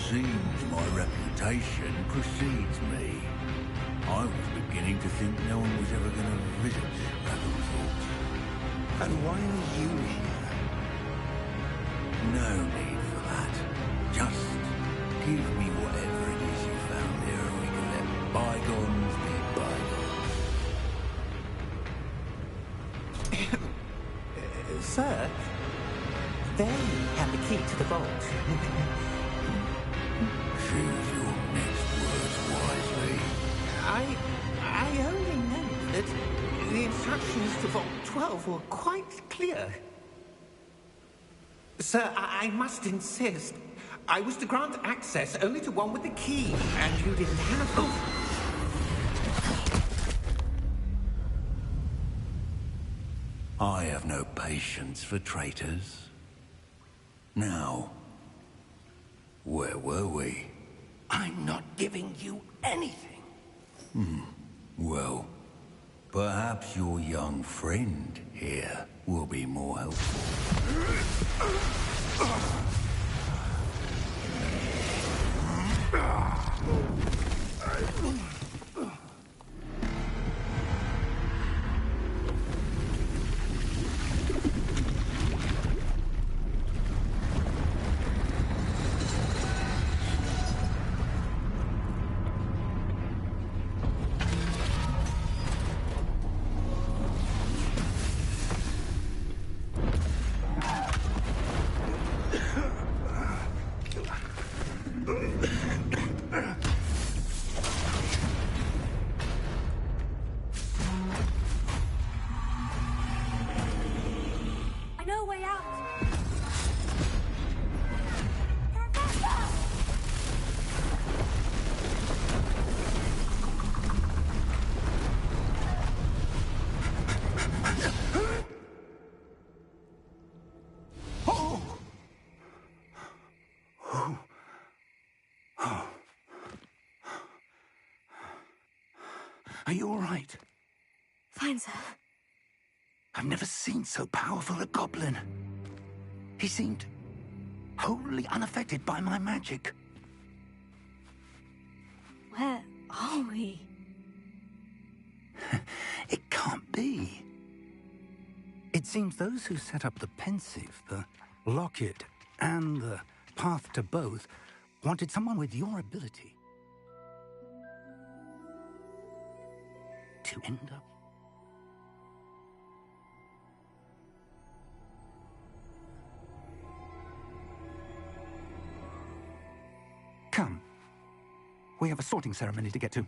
Seems my reputation precedes me. I was beginning to think no one was ever going to visit Raventhorpe. And why are you here? No need for that. Just give me whatever it is you found here and we can let bygones be bygones. Sir, there you have the key to the vault. Choose your next words wisely. I only meant that the instructions to Vault 12 were quite clear. Sir, I must insist. I was to grant access only to one with the key, and you didn't have them. I have no patience for traitors. Now, where were we? I'm not giving you anything. Well, perhaps your young friend here will be more helpful. I know a way out. Are you all right? Fine, sir. I've never seen so powerful a goblin. He seemed wholly unaffected by my magic. Where are we? It can't be. It seems those who set up the Pensieve, the Locket, and the Path to Both wanted someone with your ability to end up. Come. We have a sorting ceremony to get to.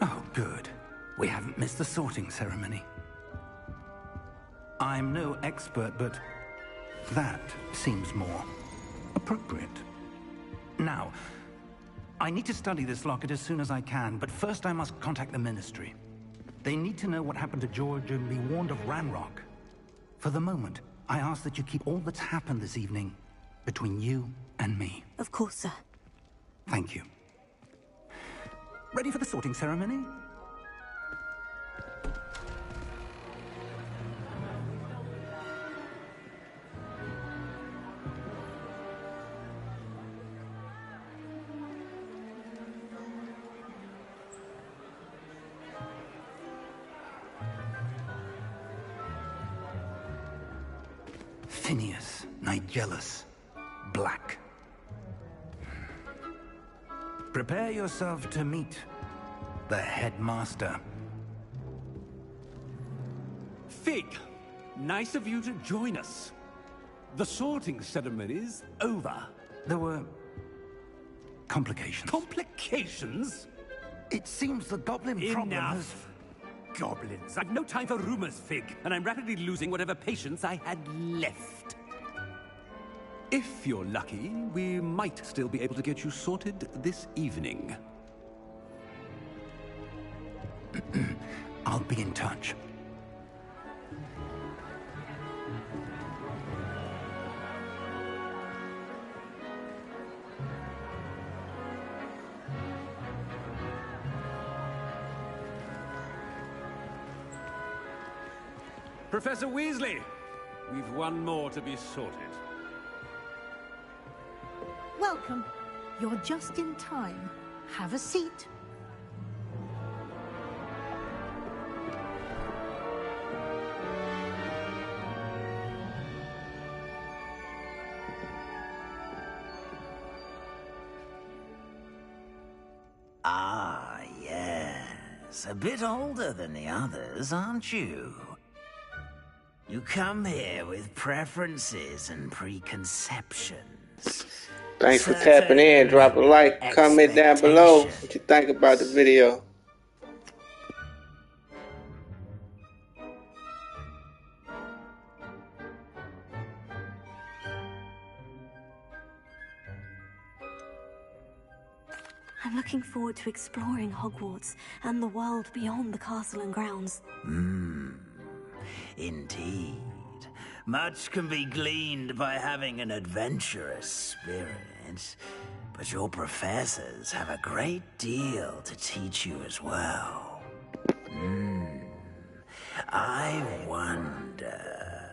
Oh, good. We haven't missed the sorting ceremony. I'm no expert, but that seems more appropriate. Now, I need to study this locket as soon as I can, but first I must contact the Ministry. They need to know what happened to George and be warned of Ranrock. For the moment, I ask that you keep all that's happened this evening between you and me. Of course, sir. Thank you. Ready for the sorting ceremony? Phineas Nigellus Black. Prepare yourself to meet the headmaster. Fig, nice of you to join us. The sorting ceremony's over. There were complications. Complications? It seems the goblin problem has... Enough. Goblins. I've no time for rumors, Fig, and I'm rapidly losing whatever patience I had left. If you're lucky, we might still be able to get you sorted this evening. I'll be in touch. Professor Weasley, we've one more to be sorted. Welcome. You're just in time. Have a seat. Ah, yes. A bit older than the others, aren't you? You come here with preferences and preconceptions. Thanks for tapping in. Drop a like, comment down below what you think about the video. I'm looking forward to exploring Hogwarts and the world beyond the castle and grounds. Indeed. Much can be gleaned by having an adventurous spirit, but your professors have a great deal to teach you as well. I wonder...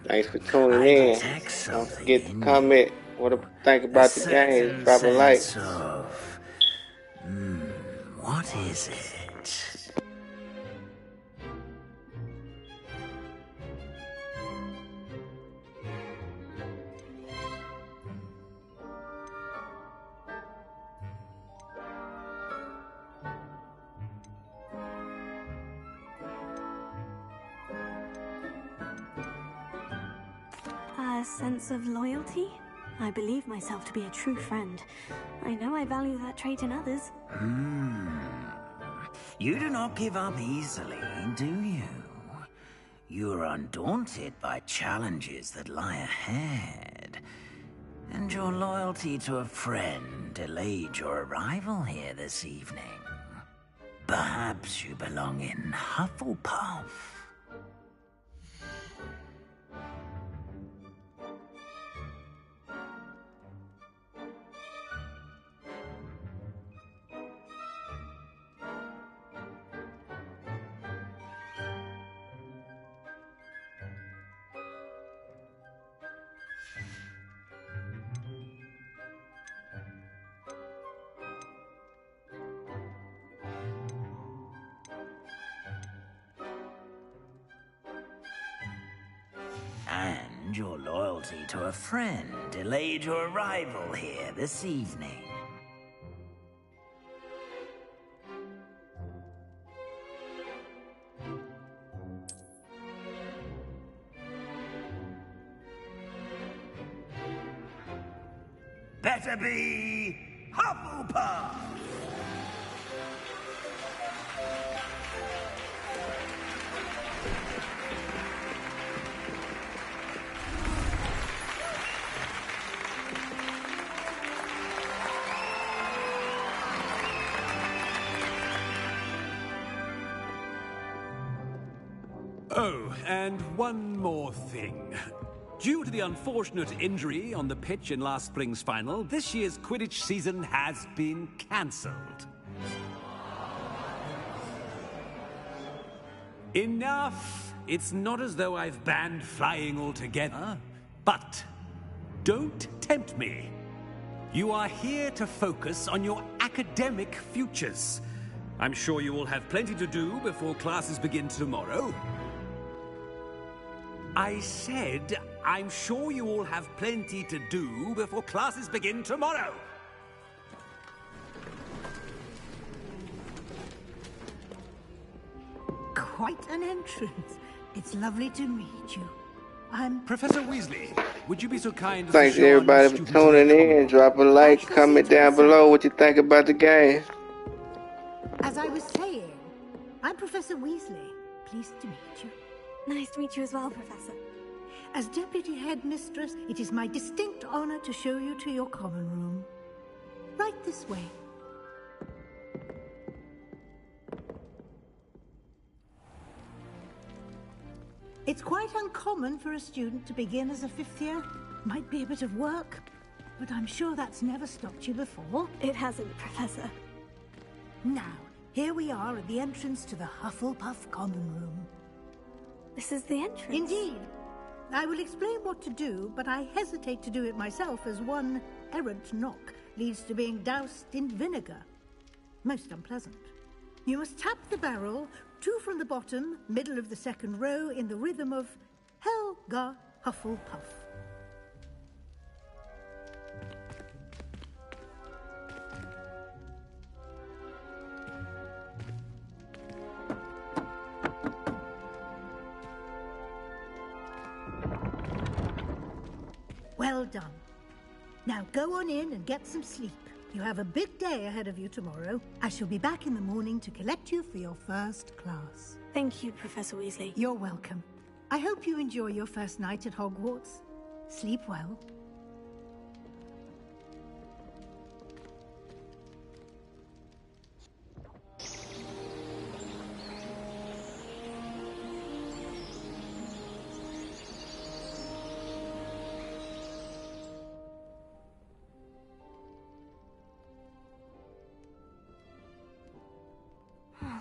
Thanks for tuning in. Don't forget to comment what you think about the game. Drop a like. What is it? A sense of loyalty? I believe myself to be a true friend. I know I value that trait in others. You do not give up easily, do you? You are undaunted by challenges that lie ahead. And your loyalty to a friend delayed your arrival here this evening. Perhaps you belong in Hufflepuff. And your loyalty to a friend delayed your arrival here this evening. Better be Hufflepuff! Oh, and one more thing. Due to the unfortunate injury on the pitch in last spring's final, this year's Quidditch season has been cancelled. Enough! It's not as though I've banned flying altogether, but don't tempt me. You are here to focus on your academic futures. I'm sure you will have plenty to do before classes begin tomorrow. I said I'm sure you all have plenty to do before classes begin tomorrow. Quite an entrance. It's lovely to meet you. I'm Professor Weasley. Would you be so kind as Thanks to show everybody our for students tuning their in. Drop a like, comment down below what you think about the game. As I was saying, I'm Professor Weasley. Pleased to meet you. Nice to meet you as well, Professor. As Deputy Headmistress, it is my distinct honor to show you to your common room. Right this way. It's quite uncommon for a student to begin as a fifth year. Might be a bit of work, but I'm sure that's never stopped you before. It hasn't, Professor. Now, here we are at the entrance to the Hufflepuff Common Room. This is the entrance? Indeed. I will explain what to do, but I hesitate to do it myself as one errant knock leads to being doused in vinegar. Most unpleasant. You must tap the barrel, 2 from the bottom, middle of the second row, in the rhythm of Helga Hufflepuff. Well done. Now go on in and get some sleep. You have a big day ahead of you tomorrow. I shall be back in the morning to collect you for your first class. Thank you, Professor Weasley. You're welcome. I hope you enjoy your first night at Hogwarts. Sleep well.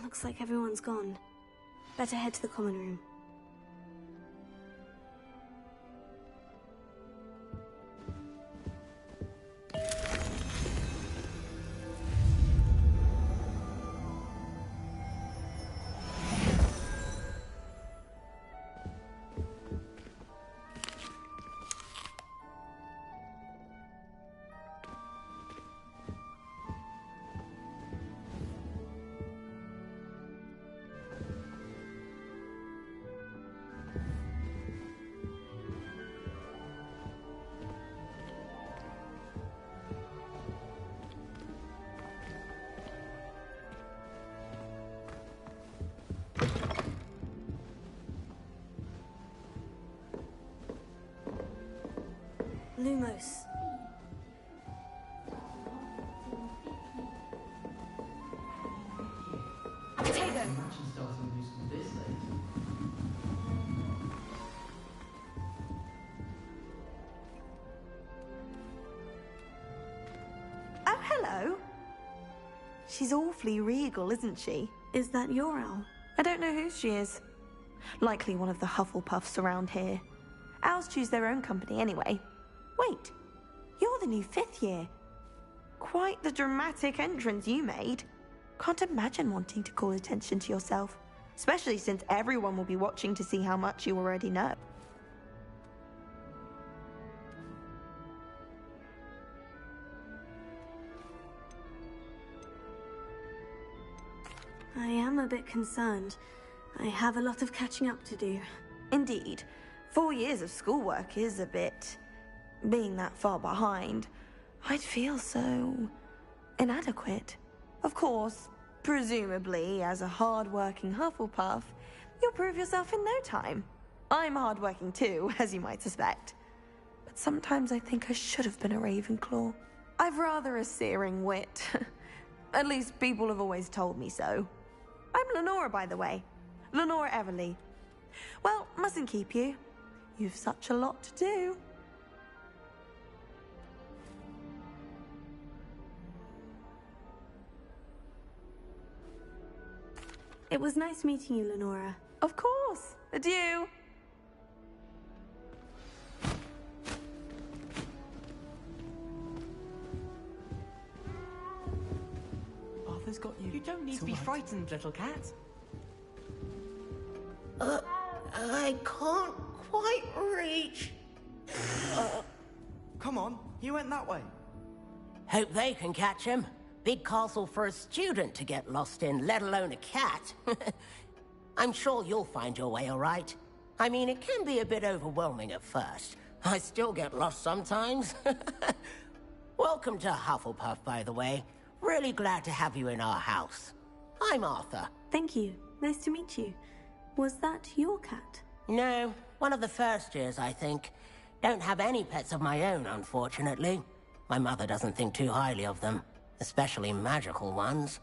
Looks like everyone's gone. Better head to the common room. Lumos. Potato. Oh, hello. She's awfully regal, isn't she? Is that your owl? I don't know who she is. Likely one of the Hufflepuffs around here. Owls choose their own company anyway. Wait, you're the new 5th year. Quite the dramatic entrance you made. Can't imagine wanting to call attention to yourself, especially since everyone will be watching to see how much you already know. I am a bit concerned. I have a lot of catching up to do. Indeed. 4 years of schoolwork is a bit... Being that far behind, I'd feel so... inadequate. Of course, presumably, as a hard-working Hufflepuff, you'll prove yourself in no time. I'm hard-working too, as you might suspect. But sometimes I think I should have been a Ravenclaw. I've rather a searing wit. At least people have always told me so. I'm Lenora, by the way. Lenora Everly. Well, mustn't keep you. You've such a lot to do. It was nice meeting you, Lenora. Of course. Adieu. Arthur's got you. You don't need to be frightened, little cat. I can't quite He went that way. Hope they can catch him. Big castle for a student to get lost in, let alone a cat. I'm sure you'll find your way all right. I mean, it can be a bit overwhelming at first. I still get lost sometimes. Welcome to Hufflepuff, by the way. Really glad to have you in our house. I'm Arthur. Thank you. Nice to meet you. Was that your cat? No, one of the first years, I think. Don't have any pets of my own, unfortunately. My mother doesn't think too highly of them, especially magical ones.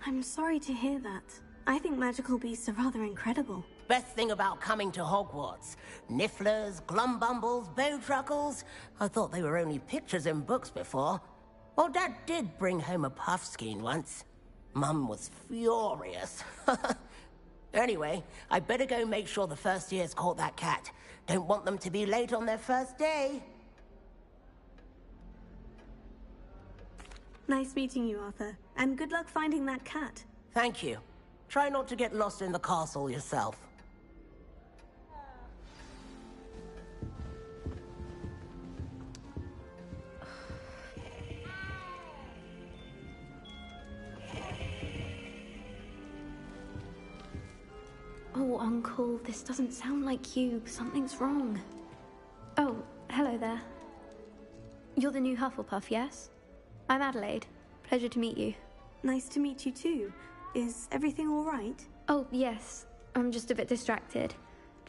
I'm sorry to hear that. I think magical beasts are rather incredible. Best thing about coming to Hogwarts. Nifflers, Glumbumbles, Bowtruckles. I thought they were only pictures in books before. Well, Dad did bring home a Puffskein once. Mum was furious. Anyway, I better go make sure the first years caught that cat. Don't want them to be late on their first day. Nice meeting you, Arthur. And good luck finding that cat. Thank you. Try not to get lost in the castle yourself. Oh, Uncle, this doesn't sound like you. Something's wrong. Oh, hello there. You're the new Hufflepuff, yes? I'm Adelaide. Pleasure to meet you. Nice to meet you too. Is everything all right? Oh, yes. I'm just a bit distracted.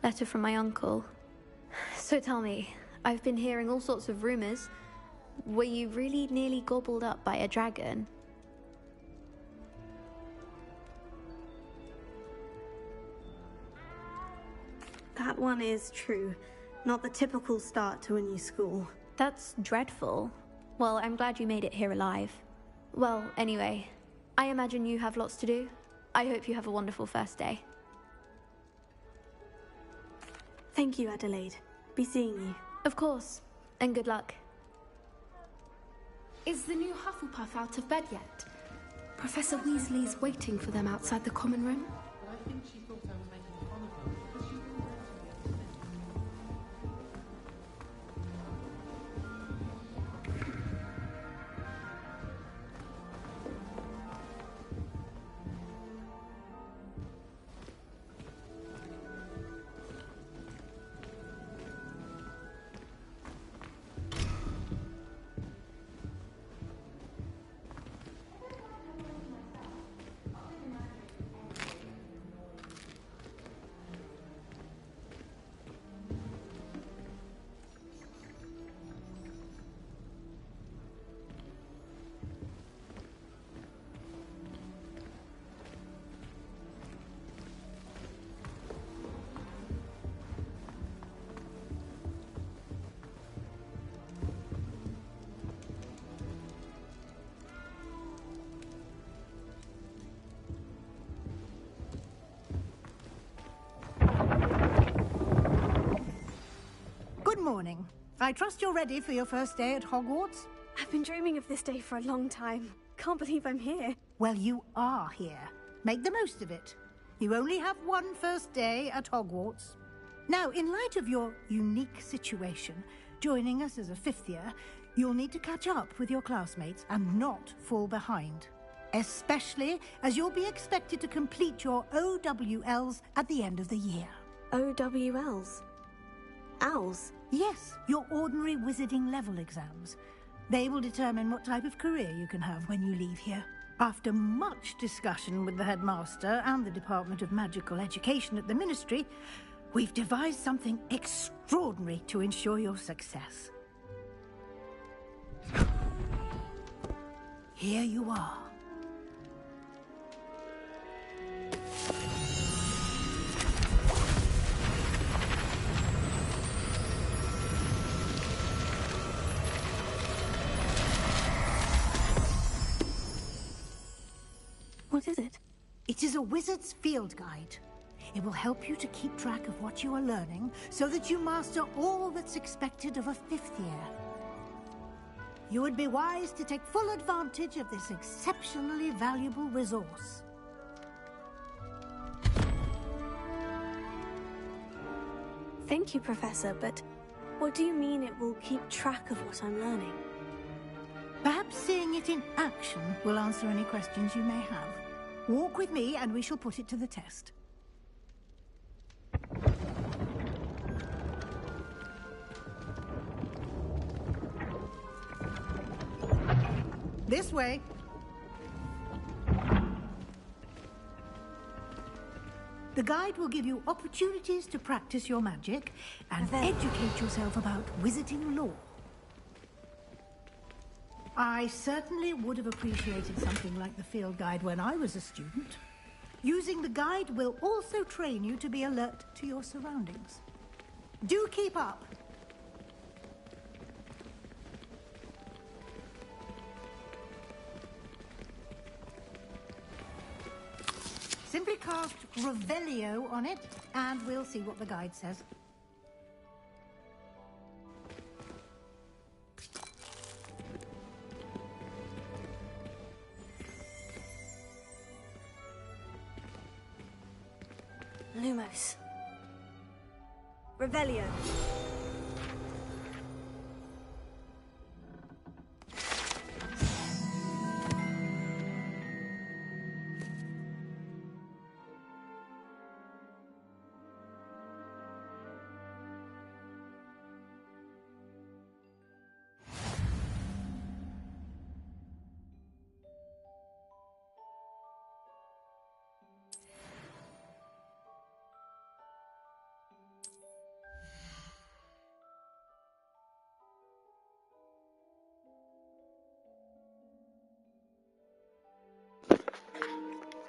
Letter from my uncle. So tell me, I've been hearing all sorts of rumors. Were you really nearly gobbled up by a dragon? That one is true. Not the typical start to a new school. That's dreadful. Well, I'm glad you made it here alive. Well, anyway, I imagine you have lots to do. I hope you have a wonderful first day. Thank you, Adelaide. Be seeing you. Of course, and good luck. Is the new Hufflepuff out of bed yet? Professor Weasley's waiting for them outside the common room. I think she thought I was making fun of them because she didn't want to be Good morning. I trust you're ready for your first day at Hogwarts? I've been dreaming of this day for a long time. Can't believe I'm here. Well, you are here. Make the most of it. You only have one first day at Hogwarts. Now, in light of your unique situation, joining us as a fifth year, you'll need to catch up with your classmates and not fall behind. Especially as you'll be expected to complete your OWLs at the end of the year. OWLs? Owls? Yes, your ordinary wizarding level exams. They will determine what type of career you can have when you leave here. After much discussion with the headmaster and the Department of Magical Education at the Ministry, we've devised something extraordinary to ensure your success. Here you are. What is it? It is a wizard's field guide. It will help you to keep track of what you are learning so that you master all that's expected of a fifth year. You would be wise to take full advantage of this exceptionally valuable resource. Thank you, Professor, but what do you mean it will keep track of what I'm learning? Perhaps seeing it in action will answer any questions you may have. Walk with me and we shall put it to the test. This way. The guide will give you opportunities to practice your magic and educate yourself about wizarding lore. I certainly would have appreciated something like the field guide when I was a student. Using the guide will also train you to be alert to your surroundings. Do keep up. Simply cast Revelio on it, and we'll see what the guide says. Lumos. Revelio.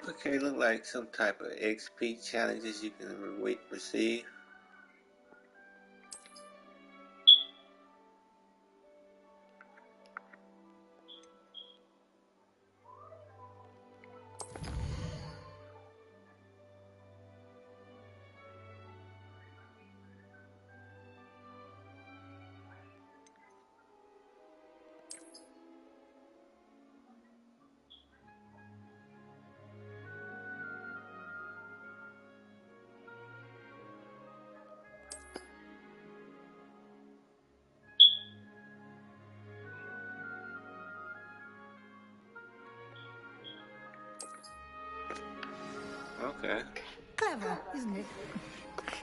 Okay, look like some type of XP challenges you can receive. Okay. Clever, isn't it?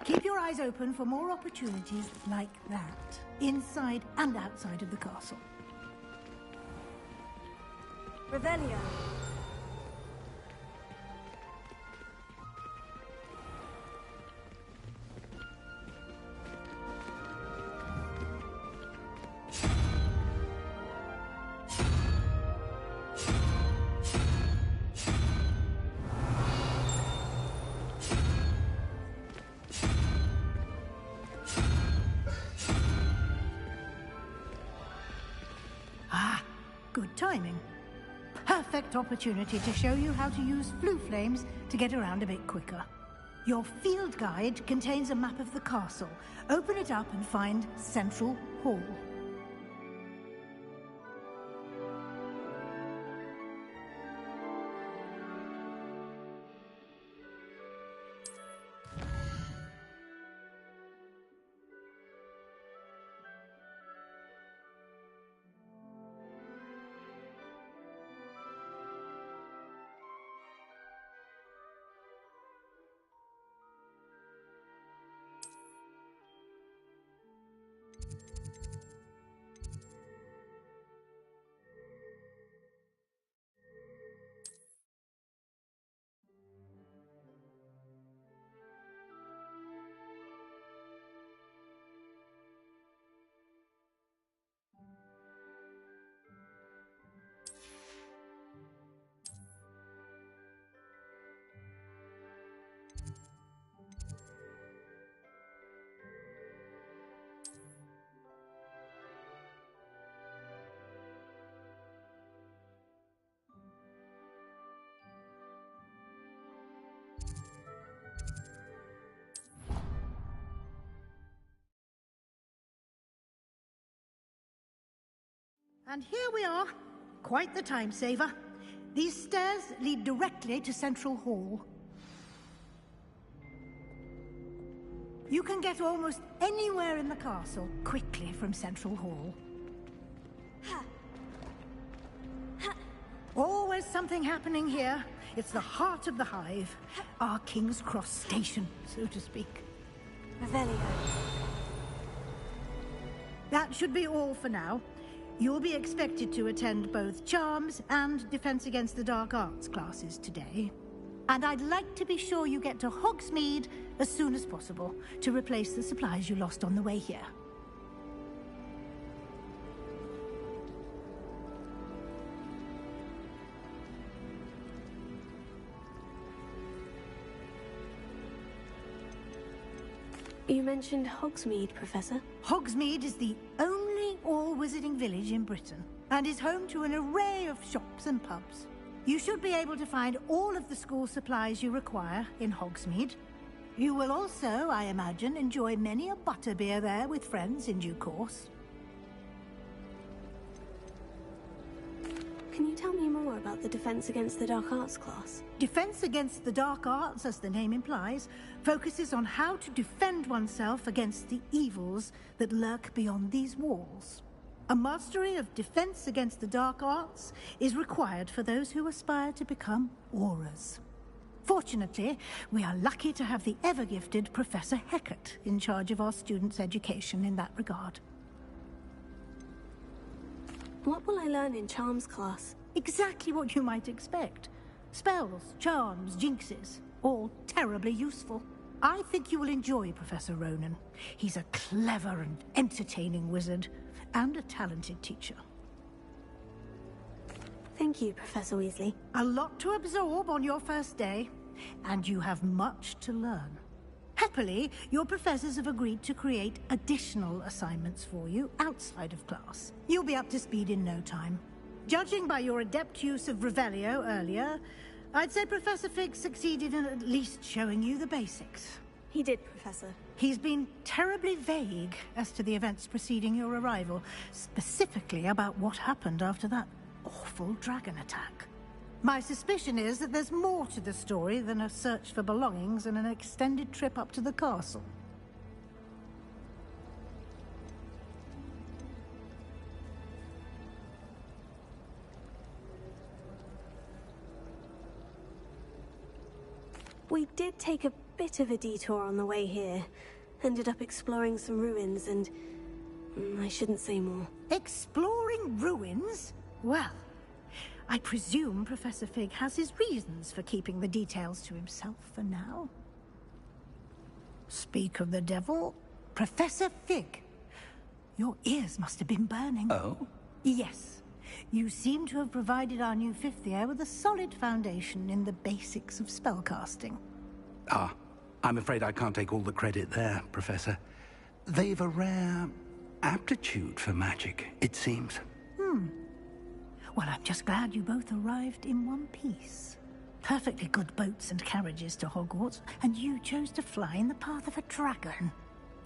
Keep your eyes open for more opportunities like that, inside and outside of the castle. Revelio. Good timing. Perfect opportunity to show you how to use flue flames to get around a bit quicker. Your field guide contains a map of the castle. Open it up and find Central Hall. And here we are. Quite the time saver. These stairs lead directly to Central Hall. You can get almost anywhere in the castle quickly from Central Hall. Always something happening here. It's the heart of the Hive. Our King's Cross station, so to speak. Revelio. That should be all for now. You'll be expected to attend both Charms and Defense Against the Dark Arts classes today. And I'd like to be sure you get to Hogsmeade as soon as possible to replace the supplies you lost on the way here. You mentioned Hogsmeade, Professor. Hogsmeade is the only all-wizarding village in Britain and is home to an array of shops and pubs. You should be able to find all of the school supplies you require in Hogsmeade. You will also, I imagine, enjoy many a butterbeer there with friends in due course. Can you tell me more about the Defense Against the Dark Arts class? Defense Against the Dark Arts, as the name implies, focuses on how to defend oneself against the evils that lurk beyond these walls. A mastery of Defense Against the Dark Arts is required for those who aspire to become Aurors. Fortunately, we are lucky to have the ever-gifted Professor Hecat in charge of our students' education in that regard. What will I learn in Charms class? Exactly what you might expect. Spells, charms, jinxes, all terribly useful. I think you will enjoy Professor Ronen. He's a clever and entertaining wizard, and a talented teacher. Thank you, Professor Weasley. A lot to absorb on your first day, and you have much to learn. Happily, your professors have agreed to create additional assignments for you outside of class. You'll be up to speed in no time. Judging by your adept use of Revelio earlier, I'd say Professor Fig succeeded in at least showing you the basics. He did, Professor. He's been terribly vague as to the events preceding your arrival, specifically about what happened after that awful dragon attack. My suspicion is that there's more to the story than a search for belongings and an extended trip up to the castle. We did take a bit of a detour on the way here. Ended up exploring some ruins and... I shouldn't say more. Exploring ruins? Well, I presume Professor Fig has his reasons for keeping the details to himself for now. Speak of the devil, Professor Fig. Your ears must have been burning. Oh? Yes. You seem to have provided our new fifth year with a solid foundation in the basics of spellcasting. Ah, I'm afraid I can't take all the credit there, Professor. They've a rare aptitude for magic, it seems. Well, I'm just glad you both arrived in one piece. Perfectly good boats and carriages to Hogwarts, and you chose to fly in the path of a dragon.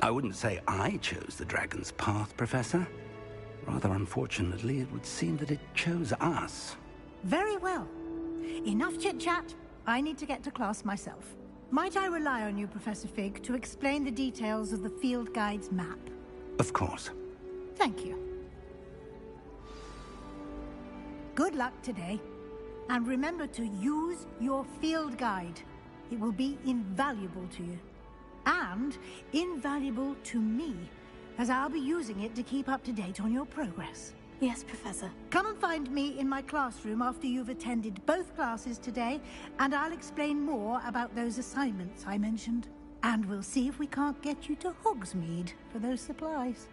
I wouldn't say I chose the dragon's path, Professor. Rather unfortunately, it would seem that it chose us. Very well. Enough chit-chat. I need to get to class myself. Might I rely on you, Professor Fig, to explain the details of the field guide's map? Of course. Thank you. Good luck today. And remember to use your field guide. It will be invaluable to you. And invaluable to me, as I'll be using it to keep up to date on your progress. Yes, Professor. Come and find me in my classroom after you've attended both classes today, and I'll explain more about those assignments I mentioned. And we'll see if we can't get you to Hogsmeade for those supplies.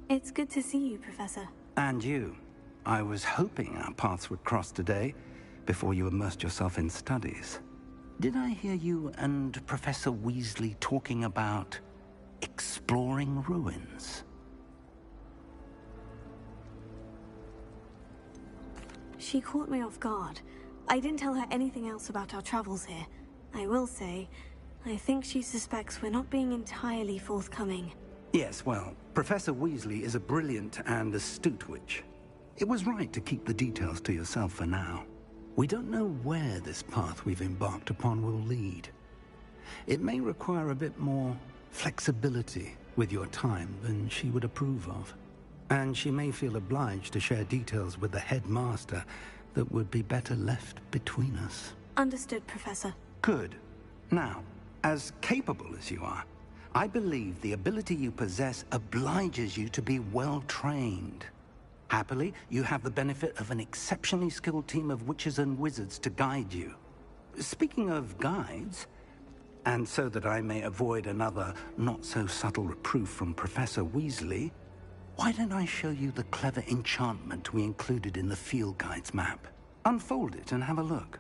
It's good to see you, Professor. And you. I was hoping our paths would cross today, before you immersed yourself in studies. Did I hear you and Professor Weasley talking about exploring ruins? She caught me off guard. I didn't tell her anything else about our travels here. I will say, I think she suspects we're not being entirely forthcoming. Yes, well, Professor Weasley is a brilliant and astute witch. It was right to keep the details to yourself for now. We don't know where this path we've embarked upon will lead. It may require a bit more flexibility with your time than she would approve of. And she may feel obliged to share details with the headmaster that would be better left between us. Understood, Professor. Good. Now, as capable as you are, I believe the ability you possess obliges you to be well trained. Happily, you have the benefit of an exceptionally skilled team of witches and wizards to guide you. Speaking of guides, and so that I may avoid another not-so-subtle reproof from Professor Weasley, why don't I show you the clever enchantment we included in the field guide's map? Unfold it and have a look.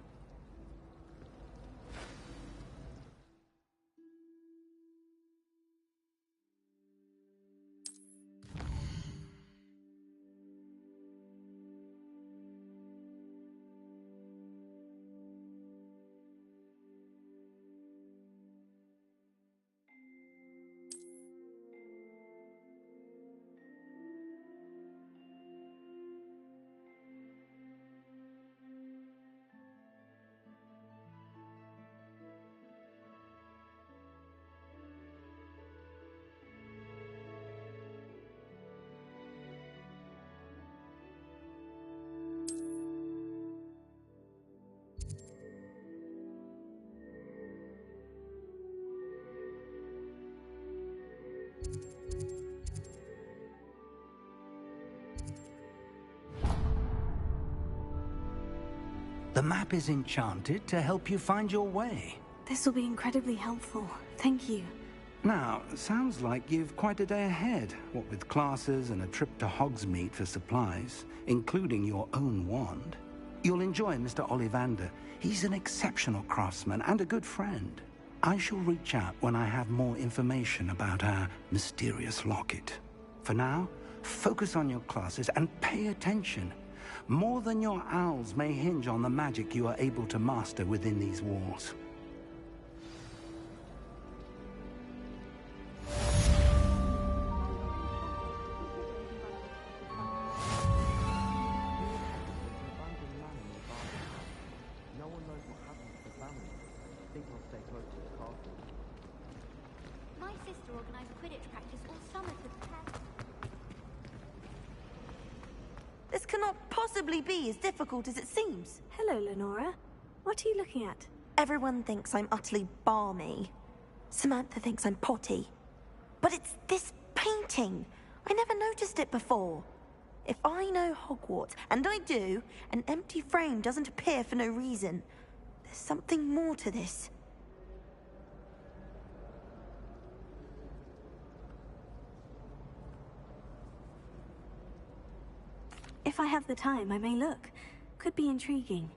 The map is enchanted to help you find your way. This will be incredibly helpful. Thank you. Now, sounds like you've quite a day ahead, what with classes and a trip to Hogsmeade for supplies, including your own wand. You'll enjoy Mr. Ollivander. He's an exceptional craftsman and a good friend. I shall reach out when I have more information about our mysterious locket. For now, focus on your classes and pay attention. More than your owls may hinge on the magic you are able to master within these walls. My sister organised Quidditch practice all summer to prepare. This cannot possibly be as difficult as it seems. Hello, Lenora. What are you looking at? Everyone thinks I'm utterly balmy. Samantha thinks I'm potty. But it's this painting. I never noticed it before. If I know Hogwarts, and I do, an empty frame doesn't appear for no reason. There's something more to this. If I have the time, I may look. Could be intriguing.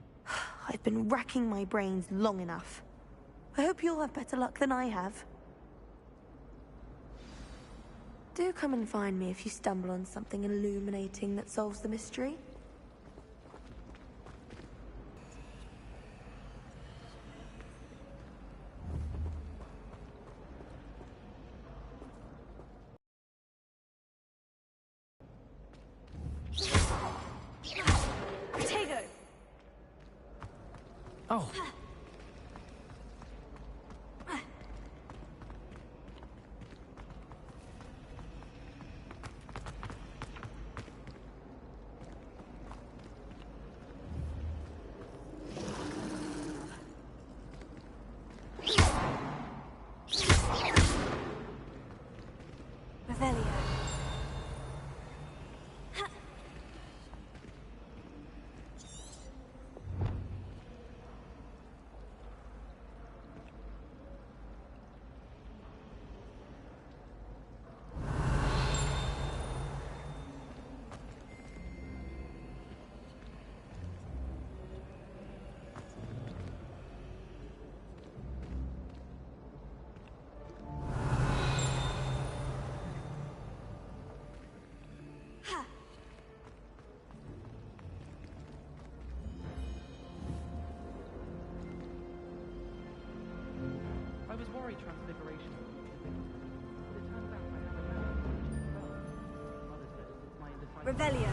I've been racking my brains long enough. I hope you'll have better luck than I have. Do come and find me if you stumble on something illuminating that solves the mystery. Potato! Oh. Revelio. swore he transfiguration was but it turns out I have a memory as well. Mother says it's my indecisive... Revelio.